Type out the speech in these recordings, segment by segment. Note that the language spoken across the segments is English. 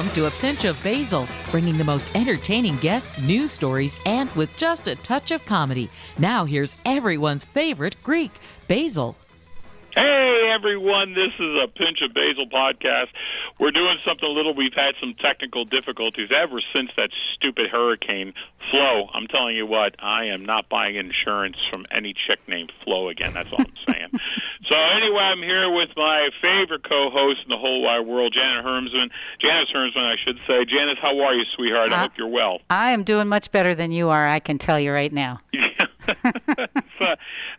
Welcome to A Pinch of Basile, bringing the most entertaining guests, news stories, and with just a touch of comedy. Now here's everyone's favorite Greek, Basil. Hey, everyone, this is a Pinch of Basile podcast. We're doing something a little. We've had some technical difficulties ever since that stupid hurricane, Flo. I'm telling you what, I am not buying insurance from any chick named Flo again. That's all I'm saying. So anyway, I'm here with my favorite co-host in the whole wide world, Janice Hermsman, I should say. Janice, how are you, sweetheart? I hope you're well. I am doing much better than you are, I can tell you right now.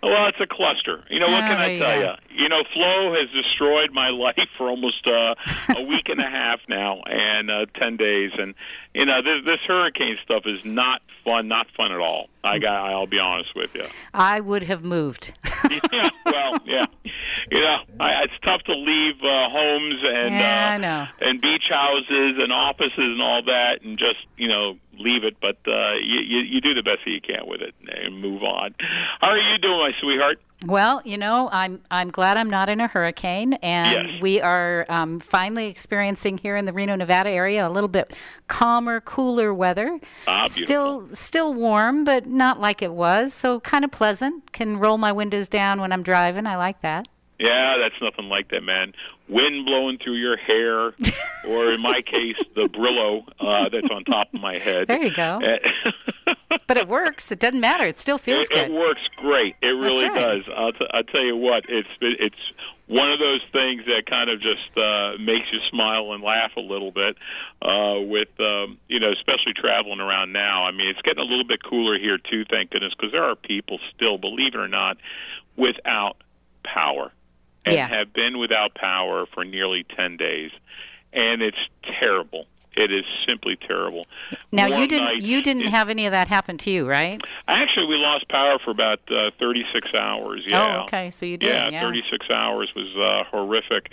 Well, it's a cluster. You know, what can I tell you? You know, Flo has destroyed my life for almost a week and a half now, and 10 days. And, you know, this hurricane stuff is not fun at all. I'll be honest with you. I would have moved. Yeah, well, yeah. You know, it's tough to leave homes and beach houses and offices and all that and just, you know, leave it. But you do the best that you can with it and move on. How are you doing, my sweetheart? Well, you know, I'm glad I'm not in a hurricane, and yes. We are finally experiencing here in the Reno, Nevada area a little bit calmer, cooler weather. Still warm, but not like it was, so kind of pleasant. Can roll my windows down when I'm driving. I like that. Yeah, that's nothing like that, man. Wind blowing through your hair, or in my case, the Brillo that's on top of my head. There you go. But it works. It doesn't matter. It still feels good. It works great. It really right. does. I'll tell you what. It's one of those things that kind of just makes you smile and laugh a little bit. With you know, especially traveling around now. I mean, it's getting a little bit cooler here too. Thank goodness, because there are people still, believe it or not, without power. And have been without power for nearly 10 days. And it's terrible. It is simply terrible. Now, you didn't have any of that happen to you, right? Actually, we lost power for about 36 hours, yeah. Oh, okay, so you did, yeah. 36 hours was horrific.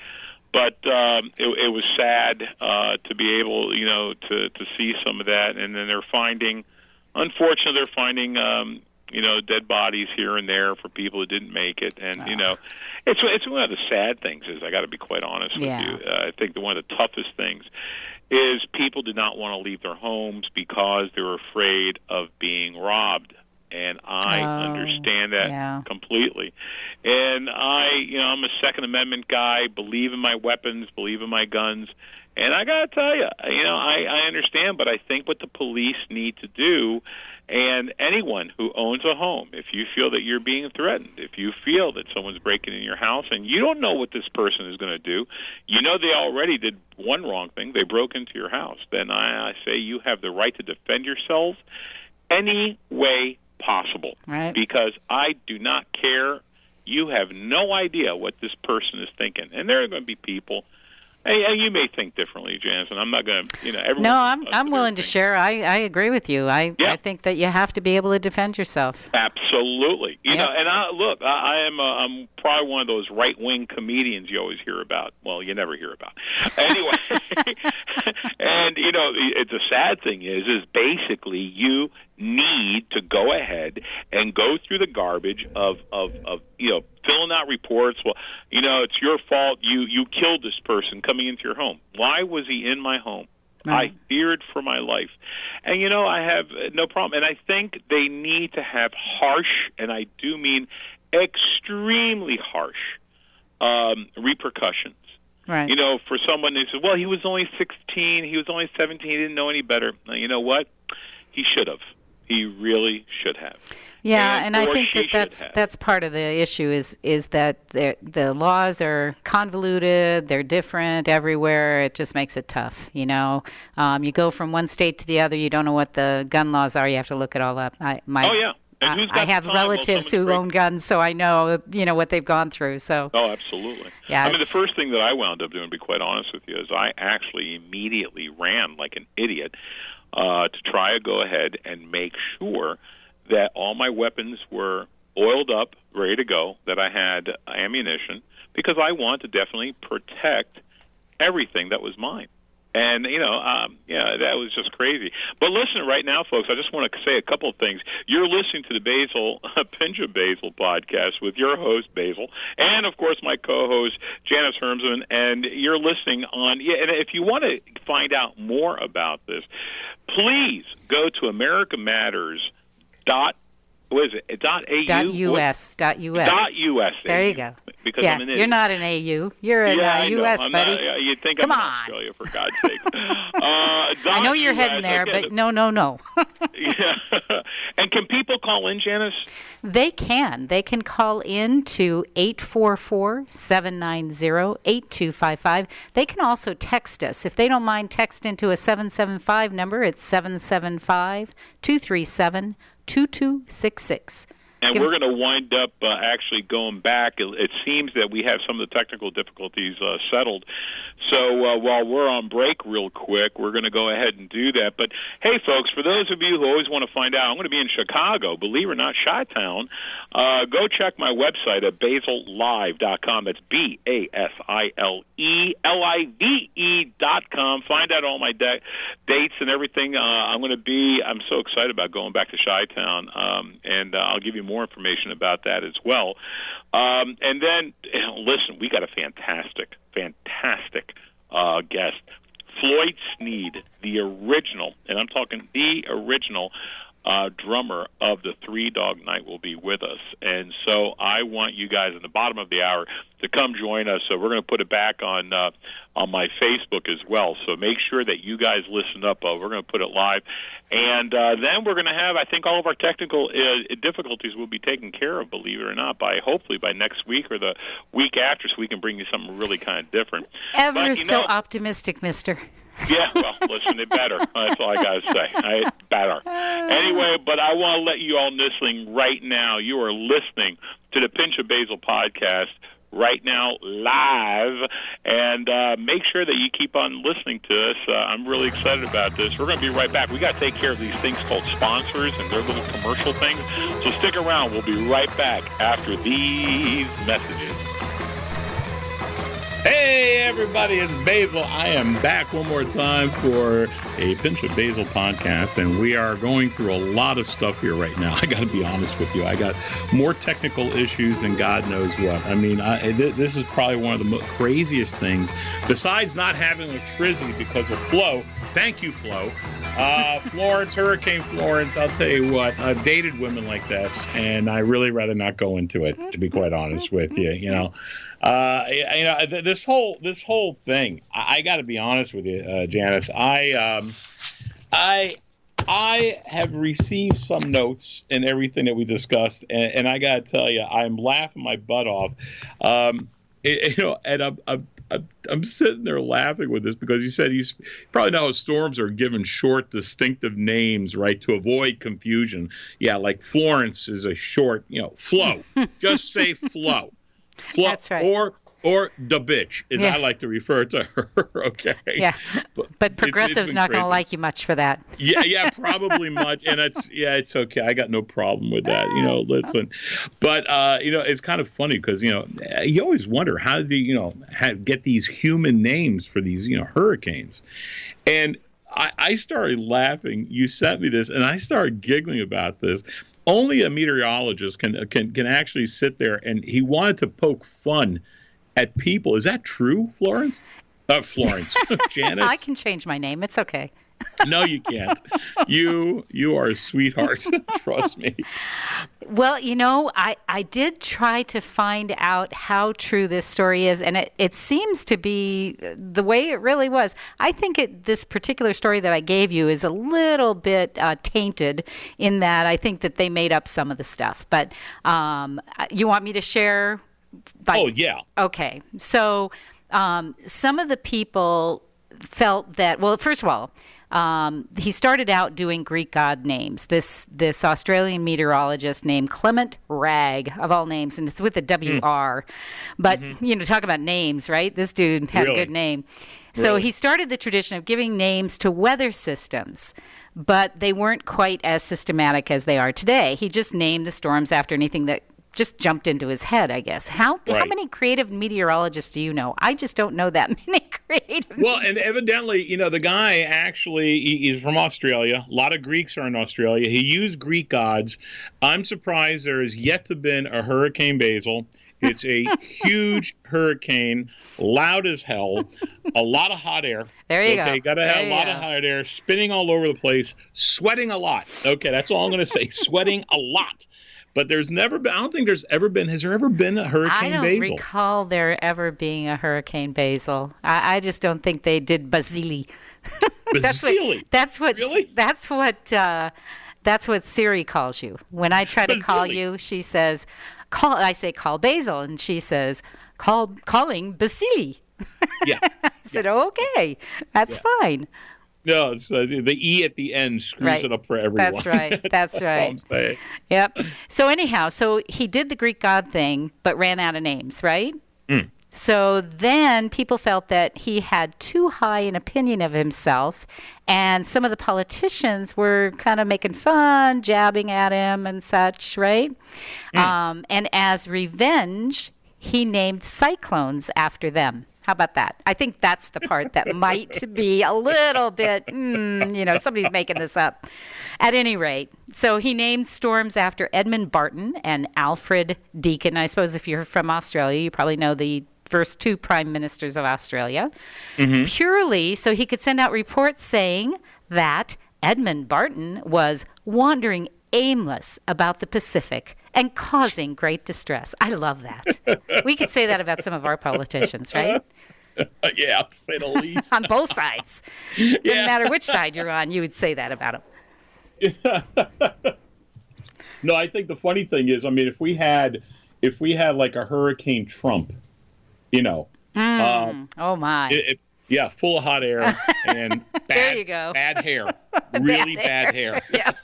But it was sad to be able, you know, to see some of that. And then unfortunately, they're finding you know, dead bodies here and there for people who didn't make it. And, you know, it's one of the sad things is, I got to be quite honest with you, I think one of the toughest things is people did not want to leave their homes because they were afraid of being robbed. And I understand that completely. And I'm a Second Amendment guy, believe in my weapons, believe in my guns. And I got to tell you, you know, I understand, but I think what the police need to do, and anyone who owns a home, if you feel that you're being threatened, if you feel that someone's breaking in your house and you don't know what this person is going to do, you know they already did one wrong thing, they broke into your house, then I say you have the right to defend yourselves any way possible. Right. Because I do not care. You have no idea what this person is thinking. And there are going to be people. Hey, you may think differently, Janice, and I'm not going to, you know, everyone. No, I'm willing to share. I agree with you. I think that you have to be able to defend yourself. Absolutely. You know, and I'm probably one of those right-wing comedians you always hear about. Well, you never hear about. Anyway, and, you know, the sad thing is basically you need to go ahead and go through the garbage of you know, filling out reports. Well, you know, it's your fault. You killed this person coming into your home. Why was he in my home? Right. I feared for my life. And, you know, I have no problem. And I think they need to have harsh, and I do mean extremely harsh, repercussions. Right. You know, for someone who says, well, he was only 16, he was only 17, he didn't know any better. Now, you know what? He should have. He really should have. Yeah, and I think that's part of the issue is that the laws are convoluted, they're different everywhere. It just makes it tough, you know. You go from one state to the other, you don't know what the gun laws are. You have to look it all up. Oh, yeah. And I have relatives who own guns, so I know, you know, what they've gone through. So. Oh, absolutely. Yeah, I mean, the first thing that I wound up doing, to be quite honest with you, is I actually immediately ran like an idiot to try to go ahead and make sure that all my weapons were oiled up, ready to go, that I had ammunition, because I want to definitely protect everything that was mine. And, that was just crazy. But listen, right now, folks, I just want to say a couple of things. You're listening to the Pinch of Basile podcast with your host, Basil, and, of course, my co-host, Janice Hermsman. And you're listening on, and if you want to find out more about this, please go to .us. .us. There you go. Because yeah, I'm an idiot. You're not an AU. You're an US, buddy. You'd think Come I'm in on. Australia, for God's sake. I know you're heading there, but no. Yeah. And can people call in, Janice? They can. They can call in to 844-790-8255. They can also text us. If they don't mind texting to a 775 number, it's 775-237-2266. And we're going to wind up actually going back. It seems that we have some of the technical difficulties settled. So while we're on break real quick, we're going to go ahead and do that. But, hey, folks, for those of you who always want to find out, I'm going to be in Chicago, believe it or not, Chi-Town. Go check my website at basilelive.com. That's BASILELIVE.com. Find out all my dates and everything. I'm so excited about going back to Chi-Town, and I'll give you more information about that as well. And then, listen, we got a fantastic guest, Floyd Sneed, the original, and I'm talking the original drummer of the Three Dog Night, will be with us. And so I want you guys in the bottom of the hour to come join us. So we're going to put it back on my Facebook as well. So make sure that you guys listen up. We're going to put it live. And then we're going to have, I think, all of our technical difficulties will be taken care of, believe it or not, hopefully by next week or the week after, so we can bring you something really kind of different. So optimistic, mister. Yeah, well, listen, it better. That's all I got to say. It better. Anyway, but I want to let you all listening right now. You are listening to the Pinch of Basile podcast right now live, and make sure that you keep on listening to us. I'm really excited about this. We're going to be right back. We got to take care of these things called sponsors and their little commercial things, so stick around. We'll be right back after these messages. Hey everybody, it's Basil. I am back one more time for a Pinch of Basile podcast, and we are going through a lot of stuff here right now. I got to be honest with you. I got more technical issues than God knows what. I mean, this is probably one of the craziest things, besides not having electricity because of Flo. Thank you, Flo. Florence, Hurricane Florence, I'll tell you what, I've dated women like this, and I really rather not go into it, to be quite honest with you, this whole thing, I got to be honest with you, Janice. I have received some notes and everything that we discussed, and I got to tell you, I'm laughing my butt off. And I'm sitting there laughing with this because you said you probably know how storms are given short, distinctive names, right, to avoid confusion. Yeah, like Florence is a short, Flo. Just say Flo. Flo. That's right. Or the bitch, as I like to refer to her. Okay. Yeah. But progressive's not going to like you much for that. Yeah, probably much. And it's okay. I got no problem with that. Listen. But it's kind of funny because you always wonder how do they get these human names for these hurricanes, and I started laughing. You sent me this, and I started giggling about this. Only a meteorologist can actually sit there, and he wanted to poke fun at people. Is that true, Florence? Florence. Janice? I can change my name. It's okay. No, you can't. You are a sweetheart. Trust me. Well, I did try to find out how true this story is, and it seems to be the way it really was. I think this particular story that I gave you is a little bit tainted in that I think that they made up some of the stuff. But you want me to share? Oh, yeah. Okay. So some of the people felt that, well, first of all, he started out doing Greek god names. This Australian meteorologist named Clement Wragg, of all names, and it's with a W-R. But, talk about names, right? This dude had a good name. So he started the tradition of giving names to weather systems, but they weren't quite as systematic as they are today. He just named the storms after anything that just jumped into his head, I guess. How many creative meteorologists do you know? I just don't know that many creative. Well, and evidently, the guy actually, he's from Australia. A lot of Greeks are in Australia. He used Greek gods. I'm surprised there has yet to been a Hurricane Basile. It's a huge hurricane, loud as hell, a lot of hot air. There you go. Okay, got to have a lot of hot air, spinning all over the place, sweating a lot. Okay, that's all I'm going to say, sweating a lot. But there's never been, I don't think there's ever been, has there ever been a Hurricane Basile? I don't recall there ever being a Hurricane Basile. I just don't think they did Basile. Basile? That's what Siri calls you. When I try to call you, she says, I say, call Basil, and she says, calling Basile. Yeah. I said, okay, that's fine. No, it's, the E at the end screws it up for everyone. That's right. That's right. That's all I'm saying. Yep. So anyhow, he did the Greek god thing, but ran out of names, right? Mm. So then people felt that he had too high an opinion of himself, and some of the politicians were kind of making fun, jabbing at him and such, right? Mm. And as revenge, he named cyclones after them. How about that? I think that's the part that might be a little bit, somebody's making this up. At any rate, so he named storms after Edmund Barton and Alfred Deakin. I suppose if you're from Australia, you probably know the first two prime ministers of Australia. Mm-hmm. Purely so he could send out reports saying that Edmund Barton was wandering aimless about the Pacific and causing great distress. I love that. We could say that about some of our politicians, right? Yeah, to say the least. On both sides. Doesn't matter which side you're on, you would say that about them. No, I think the funny thing is, if we had like a Hurricane Trump, oh my. Full of hot air and there you go. Bad hair. Really bad hair. Yep.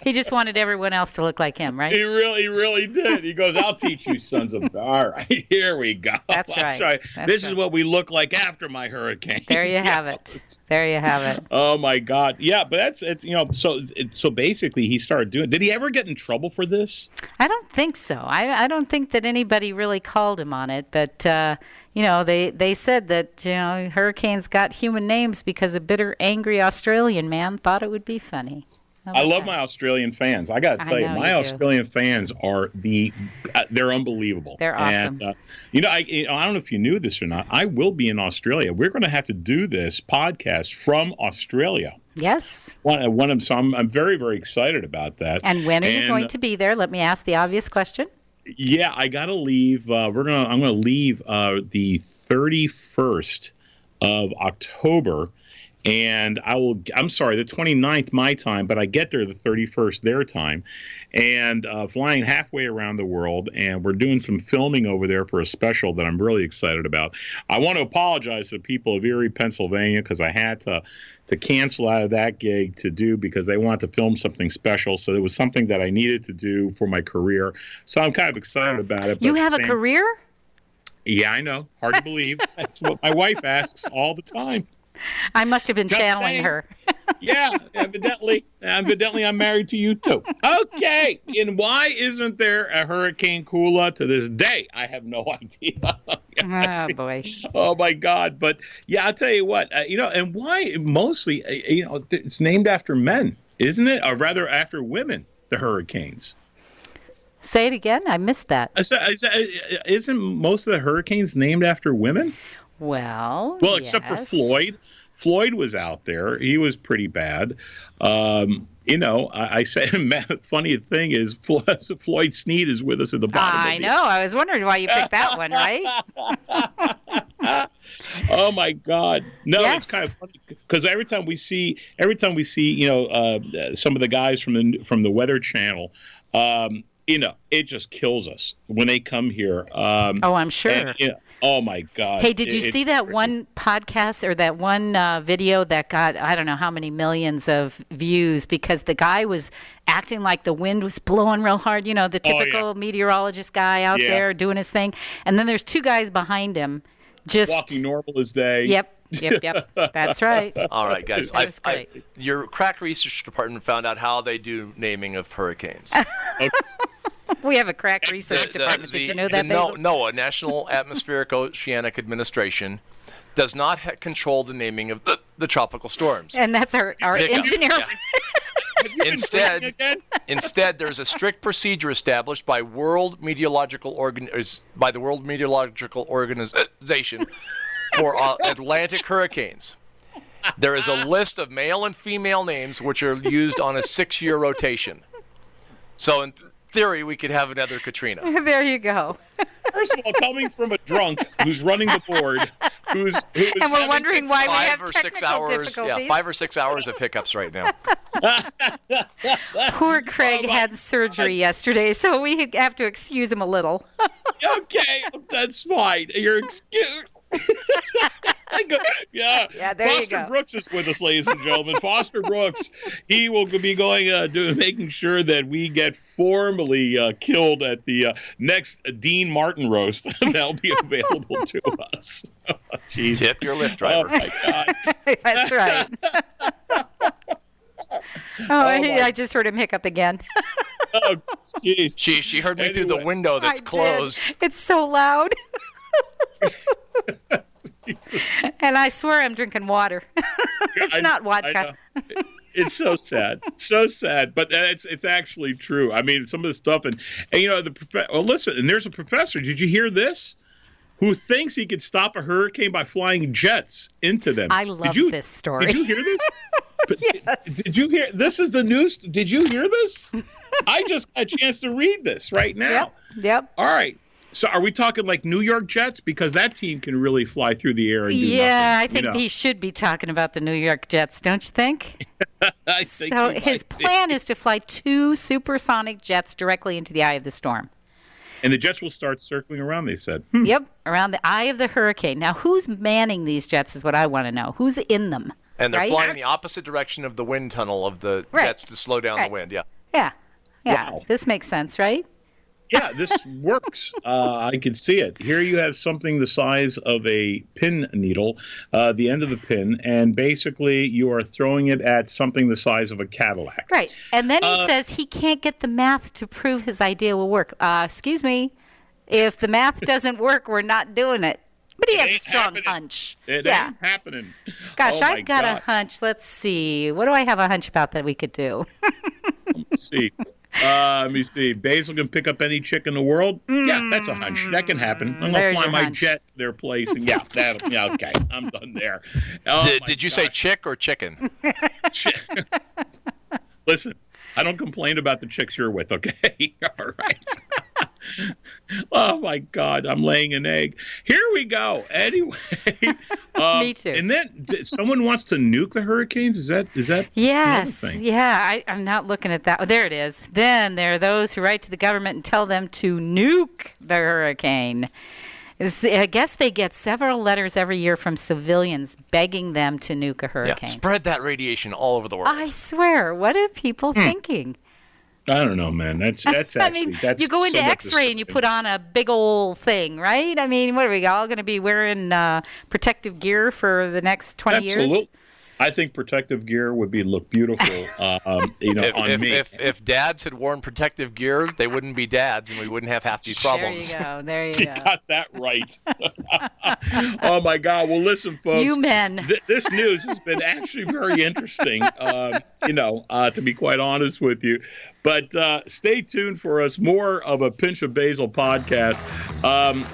He just wanted everyone else to look like him, right? He really did. He goes, I'll teach you sons of... All right, here we go. That's right. This is what we look like after my hurricane. There you have it. There you have it. Oh, my God. Yeah, but so basically he started doing... Did he ever get in trouble for this? I don't think so. I don't think that anybody really called him on it, but... they said that, hurricanes got human names because a bitter, angry Australian man thought it would be funny. I love my Australian fans. I got to tell you, my Australian fans are they're unbelievable. They're awesome. And, I don't know if you knew this or not. I will be in Australia. We're going to have to do this podcast from Australia. Yes. So I'm very, very excited about that. And when are you going to be there? Let me ask the obvious question. Yeah, I gotta leave. I'm gonna leave the 31st of October, and I'm sorry, the 29th my time, but I get there the 31st their time, and flying halfway around the world, and we're doing some filming over there for a special that I'm really excited about. I want to apologize to the people of Erie, Pennsylvania, because I had to cancel out of that gig to do because they wanted to film something special. So it was something that I needed to do for my career. So I'm kind of excited about it. You have a career? Yeah, I know. Hard to believe. That's what my wife asks all the time. I must have been channeling her. Yeah, evidently I'm married to you too. Okay, and why isn't there a Hurricane Kula to this day? I have no idea. Oh boy. Oh my God! But yeah, I'll tell you what. And why mostly? It's named after men, isn't it? Or rather, after women. The hurricanes. Say it again. I missed that. Isn't most of the hurricanes named after women? Well, except for Floyd. Floyd was out there. He was pretty bad. I say, funny thing is, Floyd Sneed is with us at the bottom. I know. I was wondering why you picked that one, right? Oh my God! No, yes. It's kind of funny because every time we see, some of the guys from the Weather Channel, it just kills us when they come here. I'm sure. Oh my God! Hey, did you see that one podcast or that one video that got I don't know how many millions of views because the guy was acting like the wind was blowing real hard? The typical meteorologist guy out there doing his thing, and then there's two guys behind him just walking normal as day. Yep. That's right. All right, guys. Your crack research department found out how they do naming of hurricanes. Okay. We have a crack research department. Did you know that, Basil? NOAA, National Atmospheric Oceanic Administration, does not control the naming of the tropical storms. And that's our engineer. Yeah. Instead, there's a strict procedure established by the World Meteorological Organization for Atlantic hurricanes. There is a list of male and female names which are used on a 6-year rotation. So in theory, we could have another Katrina. There you go. First of all, coming from a drunk who's running the board, who's and we're wondering why we have 5 or 6 technical hours, difficulties. yeah, 5 or 6 hours of hiccups right now. Poor Craig had surgery yesterday, so we have to excuse him a little. Okay, that's fine. Your excuse. Yeah, there you Foster go. Brooks is with us, ladies and gentlemen. Foster Brooks, he will be going making sure that we get formally killed at the next Dean Martin roast that'll be available to us. Oh, jeez. Tip your Lyft driver. Oh my God. That's right. I just heard him hiccup again. Oh, jeez. She heard me through the window that's closed. It's so loud. Jesus. And I swear I'm drinking water. It's not vodka. It's so sad, but it's actually true. I mean, some of the stuff, and listen, and there's a professor. Did you hear this? Who thinks he could stop a hurricane by flying jets into them? I love this story. Did you hear this? Yes. Did you hear? This is the news. Did you hear this? I just got a chance to read this right now. Yep. All right. So are we talking like New York Jets? Because that team can really fly through the air and do nothing. I think he should be talking about the New York Jets, don't you think? I think so his plan is to fly 2 supersonic jets directly into the eye of the storm. And the jets will start circling around, they said. Yep, around the eye of the hurricane. Now, who's manning these jets is what I want to know. Who's in them? And they're flying the opposite direction of the wind tunnel of the jets to slow down the wind, Yeah. Wow. This makes sense, right? Yeah, this works. I can see it. Here you have something the size of a pin needle, the end of the pin, and basically you are throwing it at something the size of a Cadillac. Right. And then he says he can't get the math to prove his idea will work. Excuse me, if the math doesn't work, we're not doing it. But he has a strong hunch. It ain't happening. Gosh, I've got a hunch. Let's see. What do I have a hunch about that we could do? Let's see. Let me see. Basil can pick up any chick in the world. Yeah, that's a hunch. That can happen. I'm going to fly my jet to their place. And okay. I'm done there. Did you say chick or chicken? Listen, I don't complain about the chicks you're with, okay? All right. Oh, my God. I'm laying an egg. Here we go. Anyway. Me too. And then someone wants to nuke the hurricanes? Is that Yes. thing? Yeah. I'm not looking at that. Oh, there it is. Then there are those who write to the government and tell them to nuke the hurricane. I guess they get several letters every year from civilians begging them to nuke a hurricane. Yeah, spread that radiation all over the world. I swear. What are people thinking? I don't know, man. That's actually that's you go into somewhat X-ray and you disturbing. put on a big old thing, right? I mean, what are we all going to be wearing protective gear for the next 20 years? Absolutely. I think protective gear would look beautiful, on me. If dads had worn protective gear, they wouldn't be dads, and we wouldn't have half these problems. There you You go. got that right. Oh my God! Well, listen, folks. You men. This news has been actually very interesting. To be quite honest with you. But stay tuned for us. More of a Pinch of Basile podcast.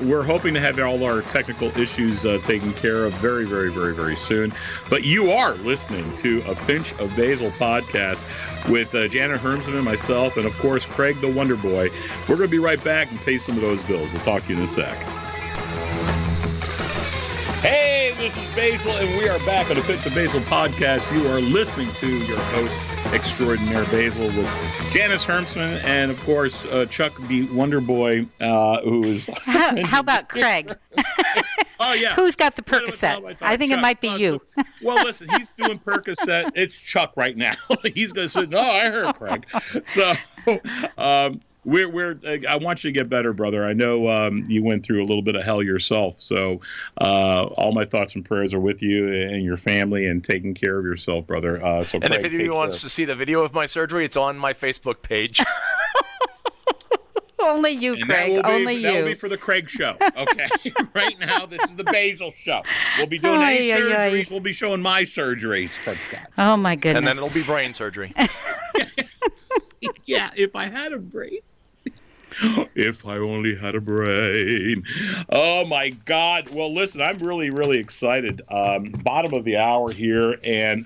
We're hoping to have all our technical issues taken care of very, very, very, very soon. But you are listening to a Pinch of Basile podcast with Janet Hermsen and myself, and of course Craig the Wonder Boy. We're going to be right back and pay some of those bills. We'll talk to you in a sec. Hey, this is Basil, and we are back on the Pinch of Basile podcast. You are listening to your host extraordinaire Basil with Janice Hermsen and, of course, Chuck the Wonder Boy, who is... How about Craig? Oh, yeah. Who's got the Percocet? I think Chuck. it might be you. Well, listen, he's doing Percocet. It's Chuck right now. He's going to say, no, I heard Craig. So... I want you to get better, brother. I know you went through a little bit of hell yourself. So all my thoughts and prayers are with you and your family and taking care of yourself, brother. And Craig, if anyone wants to see the video of my surgery, it's on my Facebook page. Only you, And Craig. Only you. That will be for the Craig show. Okay. Right now, this is the Basil show. We'll be doing surgeries. We'll be showing my surgeries. For God's oh, my goodness. And then it'll be brain surgery. Yeah, if I had a brain. If I only had a brain. Oh, my God. Well, listen, I'm really, really excited. Bottom of the hour here, and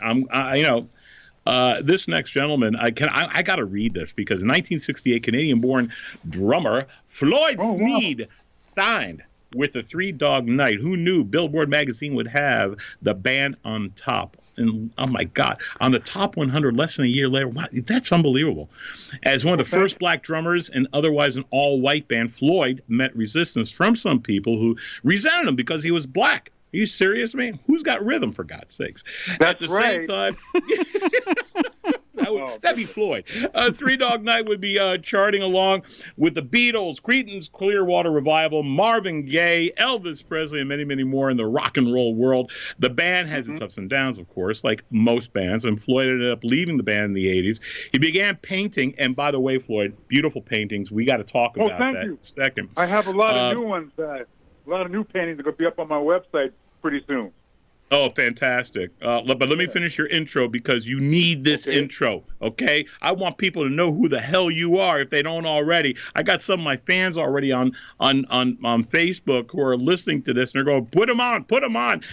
this next gentleman, I got to read this because 1968 Canadian-born drummer Floyd Sneed signed with the Three Dog Night. Who knew Billboard magazine would have the band on top? And oh my God, on the top 100 less than a year later. Wow, that's unbelievable. As one of the first black drummers and otherwise an all-white band, Floyd met resistance from some people who resented him because he was black. Are you serious, man? Who's got rhythm, for God's sakes? That's At the right. same time, that'd be Floyd. Three Dog Night would be charting along with the Beatles, Creedence Clearwater Revival, Marvin Gaye, Elvis Presley, and many, many more in the rock and roll world. The band has its ups and downs, of course, like most bands, and Floyd ended up leaving the band in the 80s. He began painting, and by the way, Floyd, beautiful paintings. We got to talk about that in a second. I have a lot of new ones. A lot of new paintings that are going to be up on my website pretty soon. Oh, fantastic. But let me finish your intro because you need this intro, okay? I want people to know who the hell you are if they don't already. I got some of my fans already on Facebook who are listening to this, and they're going, put him on.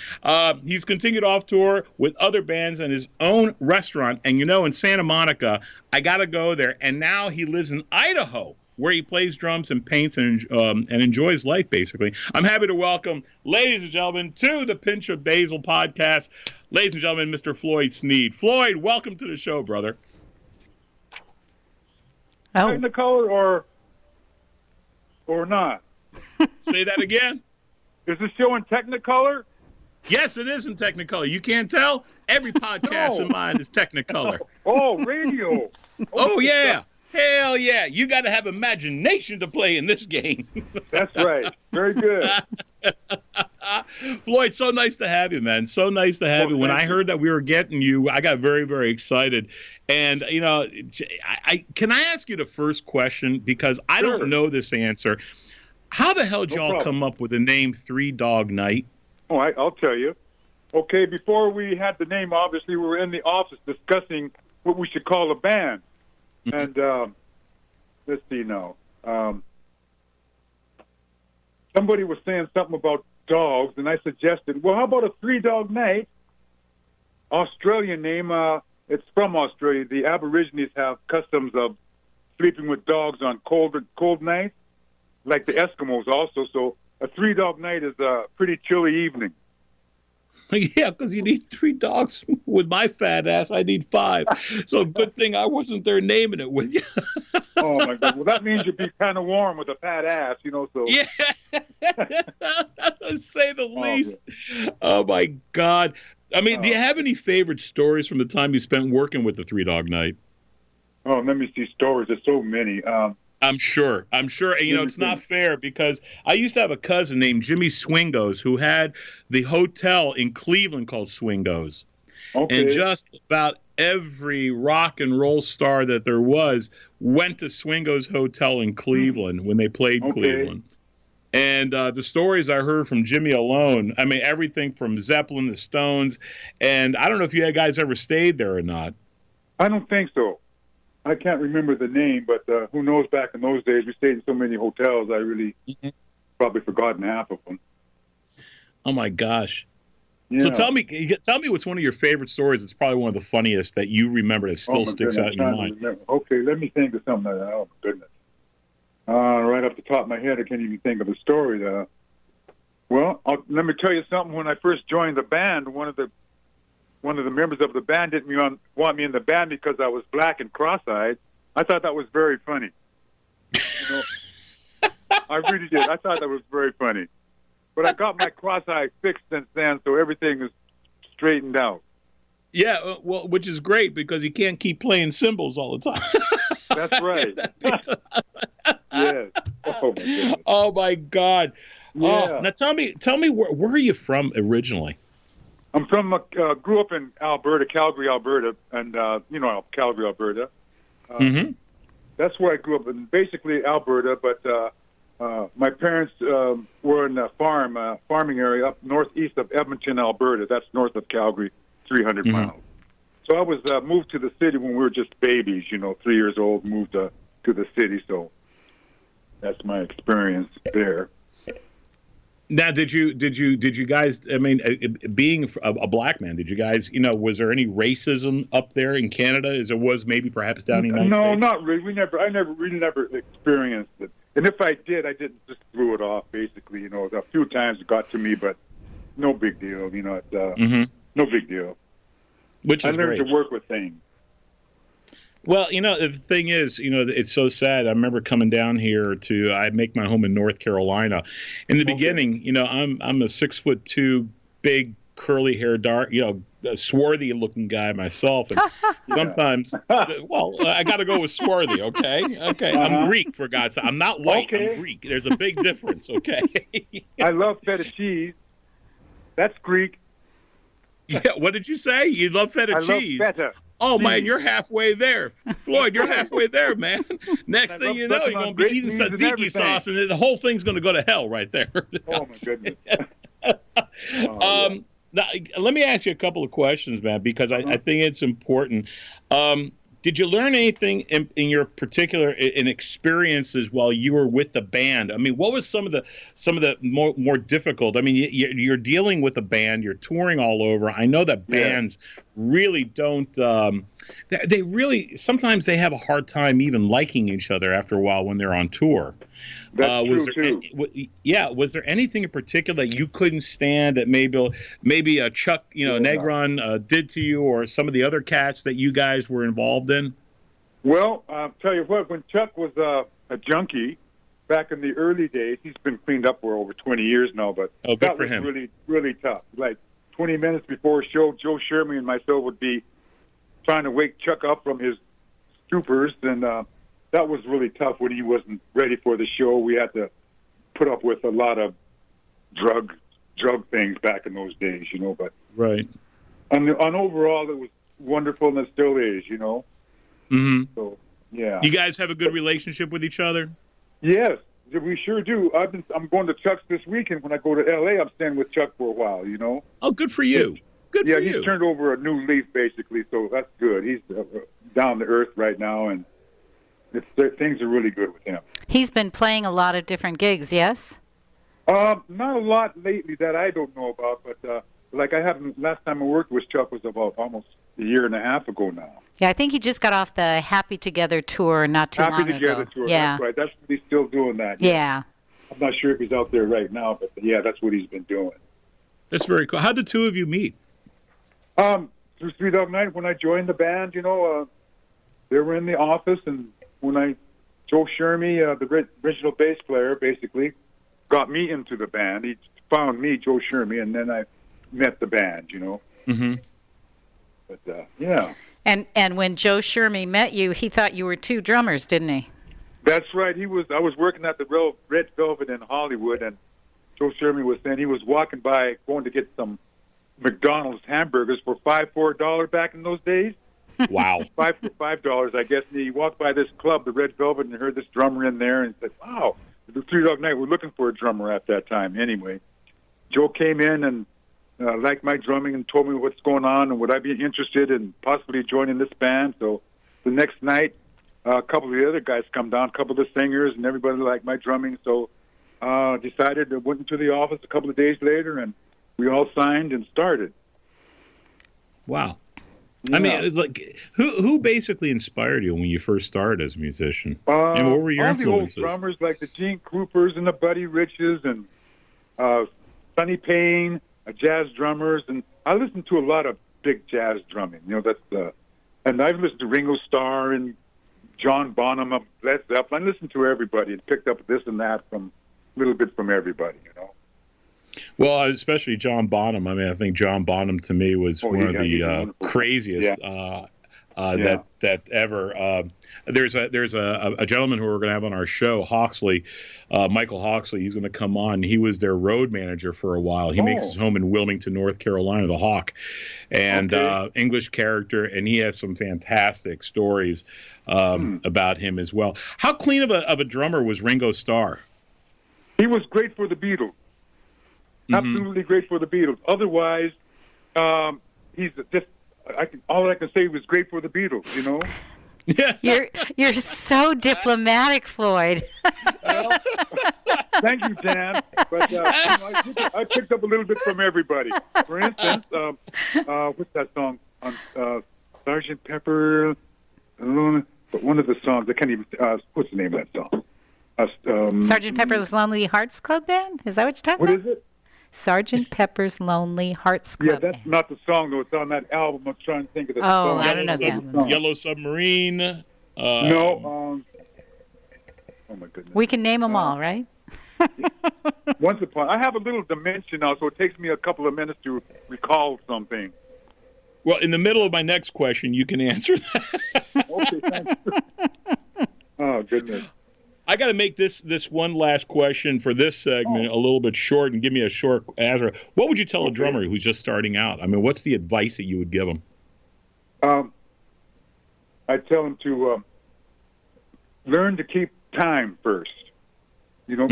He's continued off tour with other bands and his own restaurant. And, in Santa Monica, I got to go there. And now he lives in Idaho, where he plays drums and paints and enjoys life, basically. I'm happy to welcome, ladies and gentlemen, to the Pinch of Basile podcast, ladies and gentlemen, Mr. Floyd Sneed. Floyd, welcome to the show, brother. Technicolor or not? Say that again. Is this show in Technicolor? Yes, it is in Technicolor. You can't tell? Every podcast of mine is Technicolor. Oh, radio. Oh, yeah. Hell yeah. You got to have imagination to play in this game. That's right. Very good. Floyd, so nice to have you, man. So nice to have you. When I heard that we were getting you, I got very, very excited. And, can I ask you the first question? Because I don't know this answer. How the hell did y'all come up with the name Three Dog Night? Oh, I'll tell you. Okay, before we had the name, obviously, we were in the office discussing what we should call a band. And let's see now. Somebody was saying something about dogs, and I suggested, well, how about a Three Dog Night? Australian name. It's from Australia. The Aborigines have customs of sleeping with dogs on cold nights, like the Eskimos also. So a Three Dog Night is a pretty chilly evening. Yeah, because you need 3 dogs. With my fat ass, I need 5. So good thing I wasn't there naming it with you. Oh, my God. Well, that means you'd be kind of warm with a fat ass, so. Yeah. To say the least. Oh, my God. I mean, do you have any favorite stories from the time you spent working with the Three Dog Night? Oh, let me see stories. There's so many. I'm sure. And, it's not fair because I used to have a cousin named Jimmy Swingos who had the hotel in Cleveland called Swingos. Okay. And just about every rock and roll star that there was went to Swingos Hotel in Cleveland when they played Cleveland. And the stories I heard from Jimmy alone, I mean, everything from Zeppelin to Stones. And I don't know if you guys ever stayed there or not. I don't think so. I can't remember the name, but who knows, back in those days, we stayed in so many hotels, I really probably forgotten half of them. Oh, my gosh. Yeah. So tell me what's one of your favorite stories that's probably one of the funniest that you remember that still sticks out in your mind. Okay, let me think of something like that. Oh, my goodness. Right off the top of my head, I can't even think of a story. Well, let me tell you something. When I first joined the band, one of the members of the band didn't want me in the band because I was black and cross-eyed. I thought that was very funny. I really did. I thought that was very funny. But I got my cross-eye fixed since then, so everything is straightened out. Yeah, well, which is great because you can't keep playing cymbals all the time. That's right. Yes. Oh, my goodness. Oh, my God. Yeah. Oh, now tell me where are you from originally? I'm from, grew up in Alberta, Calgary, Alberta, and, Calgary, Alberta. that's where I grew up, in basically Alberta. But my parents were in a farming area up northeast of Edmonton, Alberta. That's north of Calgary, 300 miles. So I was moved to the city when we were just babies, 3 years old, moved to the city. So that's my experience there. Now, did you guys? I mean, being a black man, did you guys? Was there any racism up there in Canada, as there was maybe perhaps down in the United States? No, not really. I never experienced it. And if I did, I didn't just threw it off. Basically, a few times it got to me, but no big deal. No big deal. Which is I learned great. to work with things. Well, the thing is, it's so sad. I remember coming down here I make my home in North Carolina. In the beginning, I'm a 6'2", big curly hair, dark, swarthy looking guy myself. And sometimes, I got to go with swarthy. Okay. I'm Greek, for God's sake. I'm not white. Okay. I'm Greek. There's a big difference. Okay. I love feta cheese. That's Greek. Yeah. What did you say? You love feta cheese? I love feta. Oh, man, you're halfway there. Floyd, you're halfway there, man. Next thing you know, you're going to be eating tzatziki sauce, and the whole thing's going to go to hell right there. Oh, my goodness. Now, let me ask you a couple of questions, man, because I think it's important. Did you learn anything in your particular experiences while you were with the band? I mean, what was some of the more difficult? I mean, you're dealing with a band, you're touring all over. I know that bands really don't. They really sometimes they have a hard time even liking each other after a while when they're on tour. That's true too. Was there anything in particular that you couldn't stand that maybe a Chuck, Negron did to you, or some of the other cats that you guys were involved in? Well, I'll tell you what. When Chuck was a junkie back in the early days, he's been cleaned up for over 20 years now. But that was really, really tough. Like 20 minutes before a show, Joe Sherman and myself would be trying to wake Chuck up from his stupors, and that was really tough when he wasn't ready for the show. We had to put up with a lot of drug things back in those days, But right. On overall, it was wonderful, and it still is, Mm-hmm. So yeah. You guys have a good relationship with each other? Yes, we sure do. I'm going to Chuck's this weekend. When I go to L.A., I'm staying with Chuck for a while, Oh, good for you. Good for you. Yeah, he's turned over a new leaf, basically, so that's good. He's down to earth right now, and things are really good with him. He's been playing a lot of different gigs, yes? Not a lot lately that I don't know about, but last time I worked with Chuck was about almost a year and a half ago now. Yeah, I think he just got off the Happy Together tour not too long ago. Happy Together tour, yeah. That's right. That's what he's still doing that. Yeah. I'm not sure if he's out there right now, but yeah, that's what he's been doing. That's very cool. How'd the two of you meet? Through Three Dog Night, when I joined the band, they were in the office, and when Joe Shermy, the original bass player, basically got me into the band. He found me, Joe Shermy, and then I met the band, Mm-hmm. But, yeah. And when Joe Shermy met you, he thought you were two drummers, didn't he? That's right. I was working at the Red Velvet in Hollywood, and Joe Shermy was saying he was walking by going to get some McDonald's hamburgers for $4 back in those days. Wow. $5, I guess. And he walked by this club, the Red Velvet, and heard this drummer in there and said, wow, the Three Dog Night, we're looking for a drummer at that time. Anyway, Joe came in and liked my drumming and told me what's going on and would I be interested in possibly joining this band. So the next night, a couple of the other guys come down, a couple of the singers, and everybody liked my drumming. So decided to went into the office a couple of days later, and we all signed and started. Wow. Yeah. I mean, who basically inspired you when you first started as a musician? And what were your influences? All the old drummers like the Gene Kruppers and the Buddy Riches and Sonny Payne, jazz drummers, and I listened to a lot of big jazz drumming. And I've listened to Ringo Starr and John Bonham of Led Zeppelin. I listened to everybody and picked up this and that from a little bit from everybody, Well, especially John Bonham. I mean, I think John Bonham to me was one of the craziest that ever. There's a gentleman who we're going to have on our show, Hawksley, Michael Hawksley. He's going to come on. He was their road manager for a while. He makes his home in Wilmington, North Carolina, the Hawk, and English character, and he has some fantastic stories about him as well. How clean of a drummer was Ringo Starr? He was great for the Beatles. Absolutely great for the Beatles. Otherwise, he's just. All I can say was great for the Beatles, you know. You're so diplomatic, Floyd. Well, thank you, Dan. But I picked up a little bit from everybody. For instance, what's that song on Sgt. Pepper? One of the songs. I can't even. What's the name of that song? Sgt. Pepper's Lonely Hearts Club Band? Is that what you're talking about? What is it? Sgt. Pepper's Lonely Hearts Club. Yeah, that's not the song, though. It's on that album. I'm trying to think of the song. I don't know the album. Yellow Submarine. No. Oh, my goodness. We can name them all, right? Once upon... I have a little dementia now, so it takes me a couple of minutes to recall something. Well, in the middle of my next question, you can answer that. Okay, thanks. Oh, goodness. I got to make this one last question for this segment a little bit short and give me a short answer. What would you tell a drummer who's just starting out? I mean, what's the advice that you would give him? I'd tell him to learn to keep time first. You know,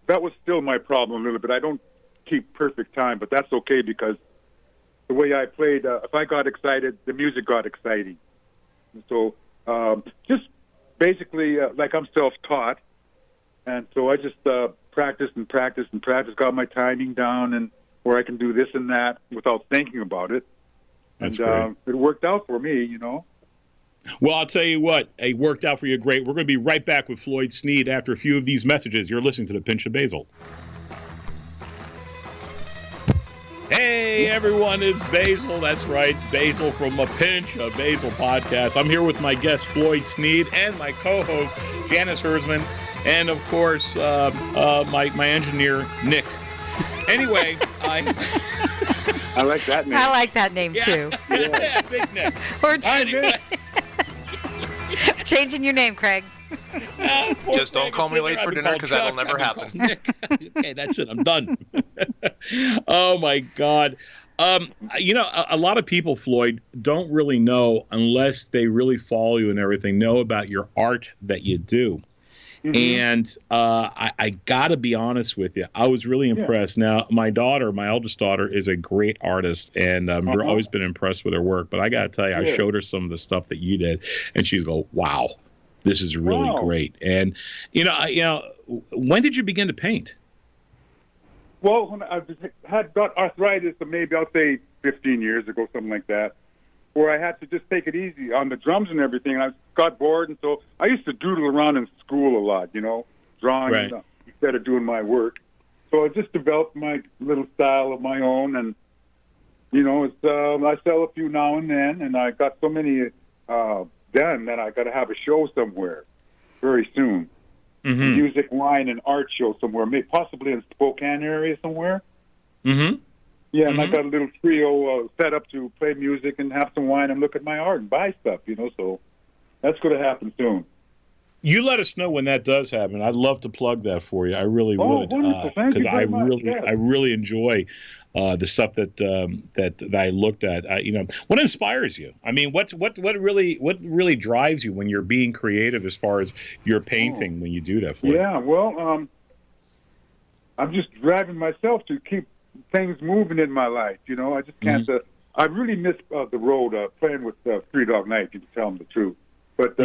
that was still my problem a little bit. I don't keep perfect time, but that's okay because the way I played, if I got excited, the music got exciting. And so just basically, like I'm self-taught, and so I just practice, got my timing down, and where I can do this and that without thinking about it. That's great. It worked out for me, you know. Well, I'll tell you what, it worked out for you great. We're going to be right back with Floyd Sneed after a few of these messages. You're listening to the Pinch of Basile. Hey, everyone, it's Basil. That's right, Basil from a Pinch of Basile podcast. I'm here with my guest, Floyd Sneed, and my co-host, Janice Hersman, and, of course, my engineer, Nick. Anyway, I like that name. I like that name, too. Yeah, Big Nick. Or changing your name, Craig. Just don't call me late for dinner because that'll never happen. Okay, that's it. I'm done. Oh, my God. You know, a lot of people, Floyd, don't really know, unless they really follow you and everything, know about your art that you do. And I got to be honest with you. I was really impressed. Now, my oldest daughter, is a great artist, and I've always been impressed with her work. But I got to tell you, I showed her some of the stuff that you did, and she's go, wow, this is really great. And, you know, when did you begin to paint? Well, when I had got arthritis, maybe I'll say 15 years ago, something like that, where I had to just take it easy on the drums and everything. And I got bored, and so I used to doodle around in school a lot, you know, drawing instead of doing my work. So I just developed my little style of my own, and, you know, I sell a few now and then, and I got so many done that I got to have a show somewhere very soon. Music, wine, and art show somewhere, maybe possibly in Spokane area somewhere. Yeah, and I got a little trio set up to play music and have some wine and look at my art and buy stuff, you know, so that's going to happen soon. You let us know when that does happen. I'd love to plug that for you. I really would. Wonderful. Thank you very much. I really enjoy the stuff that I looked at. You know, what inspires you? I mean, what really drives you when you're being creative as far as your painting when you do that? Floyd? Yeah, well, I'm just driving myself to keep things moving in my life. You know, I just can't. I really miss the road playing with Three Dog Night. You can tell them the truth, but.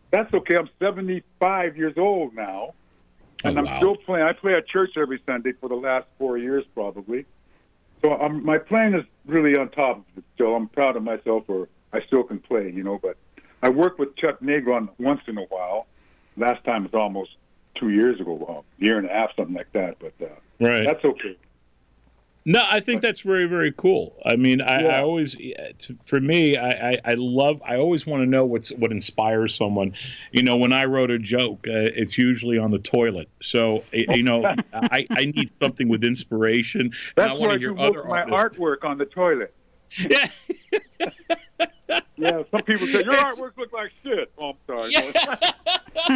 That's okay. I'm 75 years old now, and I'm still playing. I play at church every Sunday for the last 4 years, probably. So my playing is really on top of it still. I'm proud of myself, or I still can play, you know. But I work with Chuck Negron once in a while. Last time was almost 2 years ago, a year and a half, something like that. But that's okay. No, I think that's very, very cool. I mean, I always, for me, I always want to know what inspires someone. You know, when I wrote a joke, it's usually on the toilet. So, you know, I need something with inspiration. That's and I where want to hear other my artwork on the toilet. Yeah. Yeah, some people say, your artwork looks like shit. Oh, I'm sorry.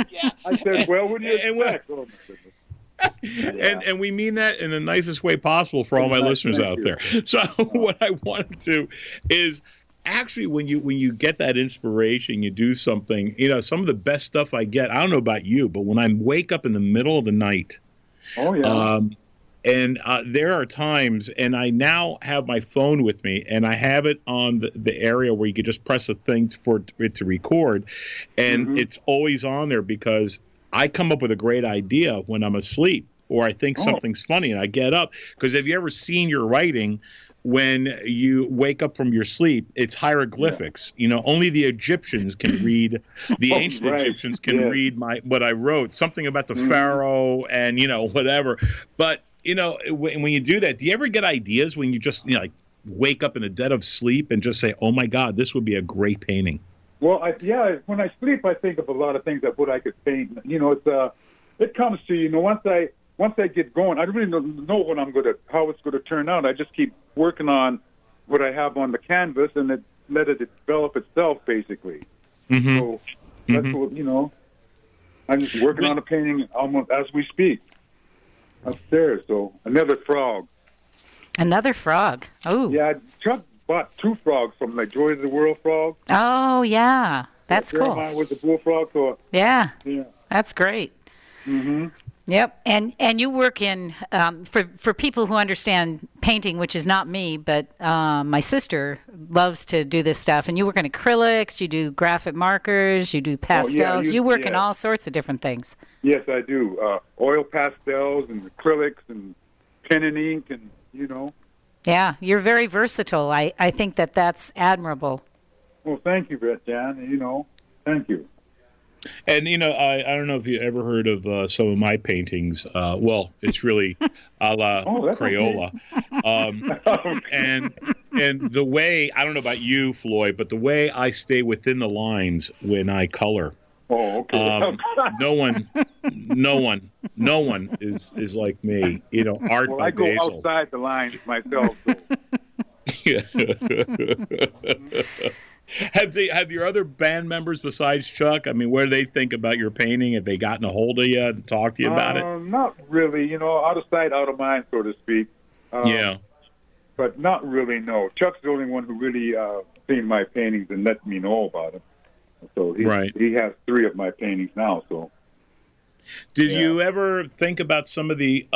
Yeah. I said, well, what do you expect? Oh, my goodness. Yeah. And we mean that in the nicest way possible for all my listeners out there. So what I wanted to is actually when you get that inspiration, you do something, some of the best stuff I get, I don't know about you, but when I wake up in the middle of the night, and there are times, and I now have my phone with me, and I have it on the area where you could just press a thing for it to record, and it's always on there because I come up with a great idea when I'm asleep, or I think something's funny, and I get up. Because have you ever seen your writing when you wake up from your sleep? It's hieroglyphics. Only the Egyptians can read. The ancient Egyptians can read what I wrote. Something about the pharaoh and whatever. But when you do that, do you ever get ideas when you just like wake up in a dead of sleep and just say, "Oh my God, this would be a great painting"? Well, when I sleep, I think of a lot of things that I could paint. It comes to you. Once I get going, I really don't know how it's going to turn out. I just keep working on what I have on the canvas and let it develop itself, basically. So that's what I'm just working on a painting almost as we speak upstairs. So another frog. Another frog. Oh. Yeah, Chuck bought 2 frogs from the Joy of the World frog. Oh, yeah. That's cool. Mine was the bullfrog. So, yeah. That's great. Mm-hmm. Yep. And you work in, for people who understand painting, which is not me, but my sister loves to do this stuff. And you work in acrylics, you do graphic markers, you do pastels. You work in all sorts of different things. Yes, I do. Oil pastels and acrylics and pen and ink and, Yeah, you're very versatile. I think that's admirable. Well, thank you, Jan. Thank you. And, I don't know if you ever heard of some of my paintings. Well, it's really a la Crayola. And the way, I don't know about you, Floyd, but the way I stay within the lines when I color. Oh, okay. No one is like me. Art by I go Basile. Outside the lines myself. So. Have your other band members besides Chuck? I mean, what do they think about your painting? Have they gotten a hold of you and talked to you about it? Not really. Out of sight, out of mind, so to speak. Yeah. But not really, no. Chuck's the only one who really seen my paintings and let me know about them. So he has 3 of my paintings now. So. Did you ever think about some of the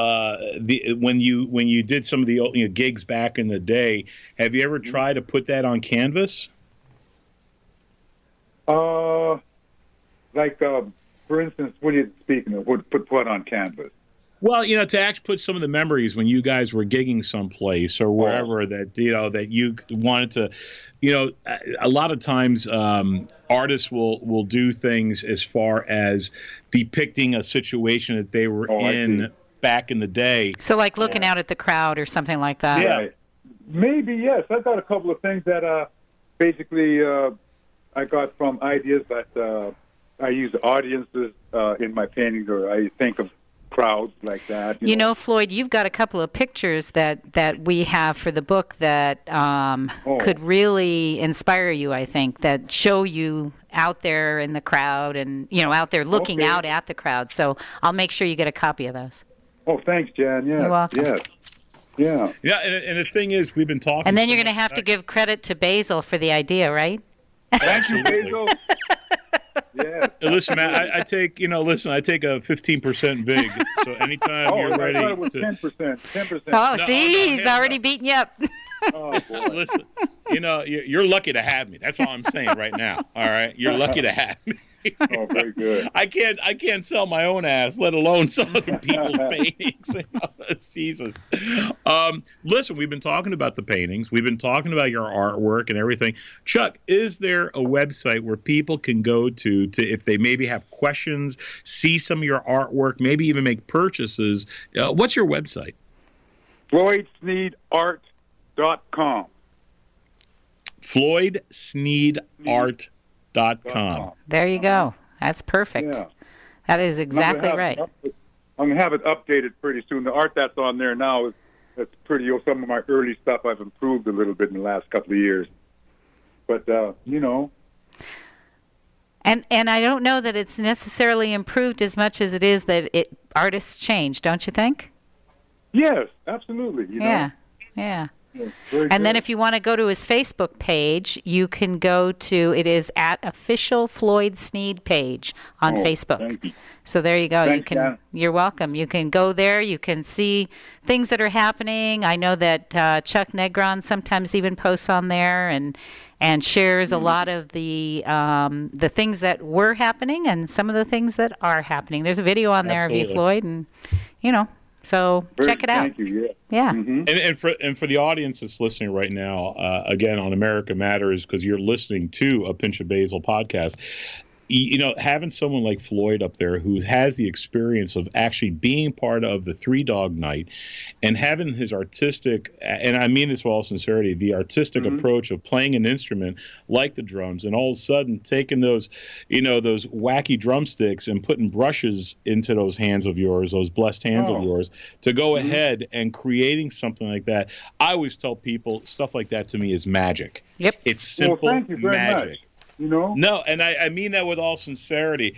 when you did some of the gigs back in the day? Have you ever tried to put that on canvas? For instance, what are you speaking of? Put what on canvas? Well, to actually put some of the memories when you guys were gigging someplace or wherever that you wanted to, a lot of times artists will do things as far as depicting a situation that they were in back in the day. So like looking out at the crowd or something like that. Yeah, maybe, yes. I've got a couple of things that basically I got from ideas that I use audiences in my paintings, or I think of crowds like that. Floyd, you've got a couple of pictures that we have for the book that could really inspire you, I think, that show you out there in the crowd and, out there looking out at the crowd. So I'll make sure you get a copy of those. Oh, thanks, Jan. Yeah. You're welcome. Yes. Yeah. Yeah, and the thing is, we've been talking. And then you're going to have to give credit to Basile for the idea, right? Thank you, Basile. Yeah. Listen, man, I take a 15% vig. So anytime you're ready, I thought it was 10%. 10%. Oh, he's already beaten you up. Oh, boy. Listen, you're lucky to have me. That's all I'm saying right now. All right, you're lucky to have me. Oh, very good. I can't sell my own ass, let alone some other people's paintings. Jesus. Listen, we've been talking about the paintings. We've been talking about your artwork and everything. Chuck, is there a website where people can go to if they maybe have questions, see some of your artwork, maybe even make purchases? What's your website? FloydSneedArt.com. FloydSneedArt.com. There you go. That's perfect. Yeah. That is exactly right. I'm going to have it updated pretty soon. The art that's on there now is pretty old. Some of my early stuff I've improved a little bit in the last couple of years. But And I don't know that it's necessarily improved as much as it is that artists change, don't you think? Yes, absolutely. Yeah. Yeah, And then if you want to go to his Facebook page, you can go to, it is at official Floyd Sneed page on Facebook. Thank you. So there you go. Thanks, Jan. You're welcome. You can go there. You can see things that are happening. I know that Chuck Negron sometimes even posts on there and shares a lot of the things that were happening and some of the things that are happening. There's a video on there of you, Floyd, and so check it out. Thank you. Yeah. Mm-hmm. And for the audience that's listening right now, again on America Matters, because you're listening to a Pinch of Basile podcast. Having someone like Floyd up there who has the experience of actually being part of the Three Dog Night and having his artistic, and I mean this with all sincerity, the artistic approach of playing an instrument like the drums, and all of a sudden taking those, those wacky drumsticks and putting brushes into those hands of yours, those blessed hands of yours, to go ahead and creating something like that. I always tell people stuff like that to me is magic. Yep. It's simple thank you very magic. Much. No, and I mean that with all sincerity.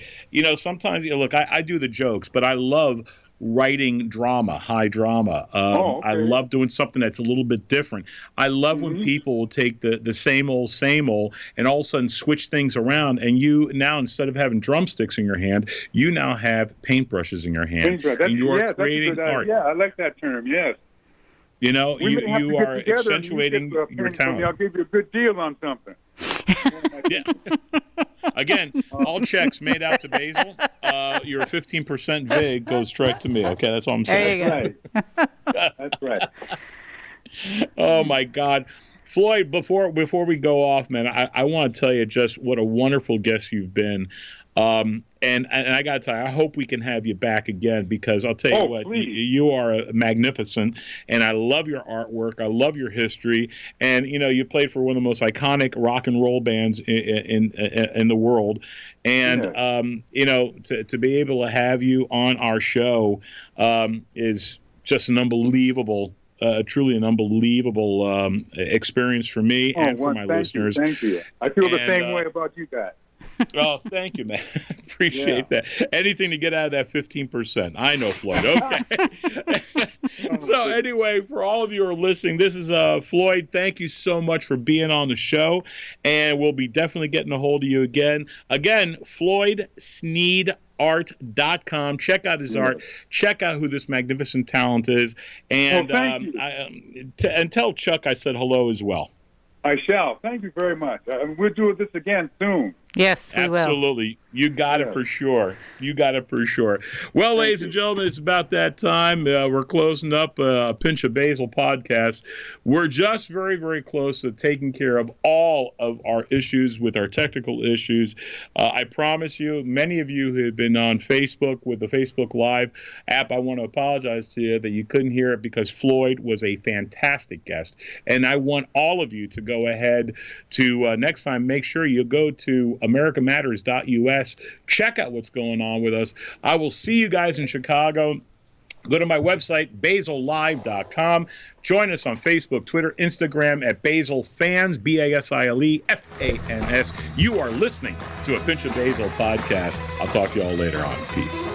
Sometimes, look, I do the jokes, but I love writing drama, high drama. I love doing something that's a little bit different. I love when people will take the same old, and all of a sudden switch things around, and you now, instead of having drumsticks in your hand, you now have paintbrushes in your hand. And you are creating art. Yeah, I like that term, yes. You are accentuating your talent. I'll give you a good deal on something. Yeah. Again, all checks made out to Basil. Your 15% VIG goes straight to me. Okay, that's all I'm saying. There you go. That's right. Oh my God, Floyd! Before we go off, man, I want to tell you just what a wonderful guest you've been. And I got to tell you, I hope we can have you back again, because I'll tell you what, you are magnificent, and I love your artwork. I love your history, and you played for one of the most iconic rock and roll bands in the world, and to be able to have you on our show is just an unbelievable. Truly an unbelievable experience for me and for my listeners. Thank you. I feel the same way about you guys. Oh, thank you, man. Appreciate that. Anything to get out of that 15%. I know, Floyd. Okay. So anyway, for all of you who are listening, this is Floyd. Thank you so much for being on the show, and we'll be definitely getting a hold of you again. Again, Floyd Sneed. Art.com. Check out his art. Check out who this magnificent talent is, and and tell Chuck I said hello as well. I shall. Thank you very much. We'll do this again soon. Yes, we will. Absolutely. You got it for sure. You got it for sure. Well, ladies and gentlemen, it's about that time. We're closing up a Pinch of Basile podcast. We're just very, very close to taking care of all of our issues with our technical issues. I promise you, many of you who have been on Facebook with the Facebook Live app, I want to apologize to you that you couldn't hear it, because Floyd was a fantastic guest. And I want all of you to go ahead to next time, make sure you go to americamatters.us. Check out what's going on with us. I will see you guys in Chicago. Go to my website, basillive.com. Join us on Facebook, Twitter, Instagram at Basile Fans, BASILE FANS. You are listening to a Pinch of Basile podcast. I'll talk to you all later on. Peace.